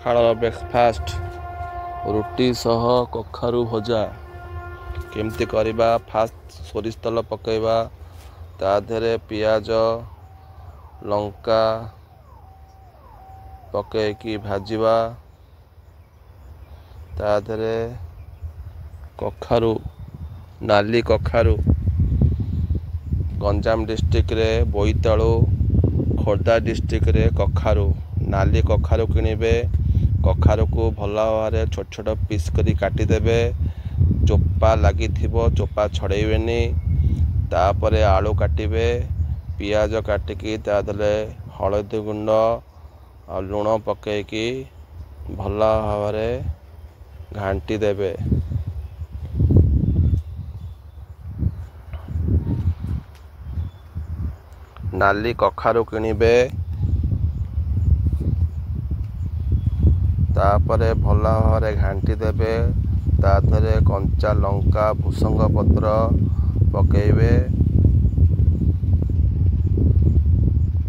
सकाळ ब्रेकफास्ट रुटी सह कखारु भजा केमती करबा। फास्ट सोरिष तेल पकेबा, ता देहरे पियाज लंका पकेकी भाजिबा, ता देहरे कखारु नाली कखारु गंजाम डिस्ट्रिक्ट रे बोईतालु, खोर्धा डिस्ट्रिक्ट रे कखारु नाली कखारु किणिबे। कखारु को भल भाव छोट छोट पीस करी काटिदेबे। चोपा लगी चोपा छड़ेबेनी। तापरे आलू काटिबे, पियाज काटिकी तादले हलदी गुंड आ लुण पकेकी भल भाव घांटी देबे। नाली कखारु किणिबे, तापरे भल भाव घांटी देबे। ताधरे कंचा लंका भूसंग पत्र पकेबे,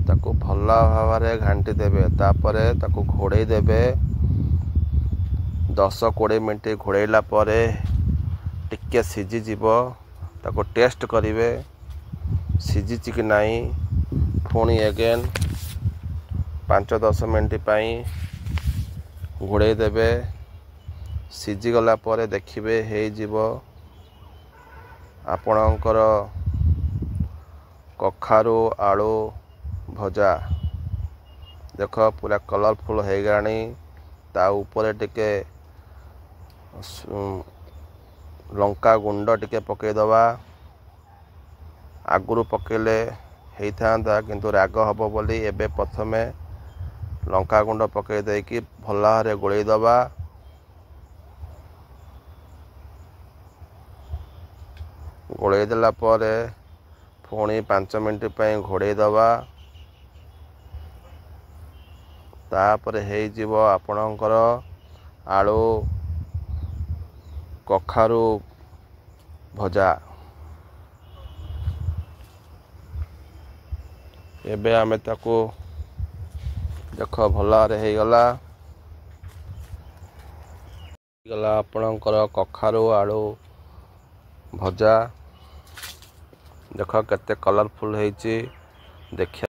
ताकू भल भाव घांटी देबे। तापरे ताकू घोड़े देबे। 10-20 मिनट घोड़ेला परे टिके सिझी जीवो, ताकू टेस्ट करिवे सिझी कि नहीं। पुणी अगेन 5-10 मिनट पाई घोड़े देबे। सिझी गला परे देखिबे हे जीवो आपणकर कखारु आलू भजा। देख पूरा कलरफुल हो गलानी। ता ऊपर टिके लंका गुंड टिके पकेदवा। आगुरु पकेले हेइथांदा किंतु राग हबो बोली एबे प्रथमे लंका गुंड पके देकी भल भाव गोलई दबा। गोलई देला परे पुणी 5 मिनट पई घोड़े दबा। तापरे हेई जीवो आपणकर आलू कखारु भजा। एबे आमे ताकू देख भल हो गला आपणकर कखारु आलू भजा। देख केते कलरफुल होईची देखिया।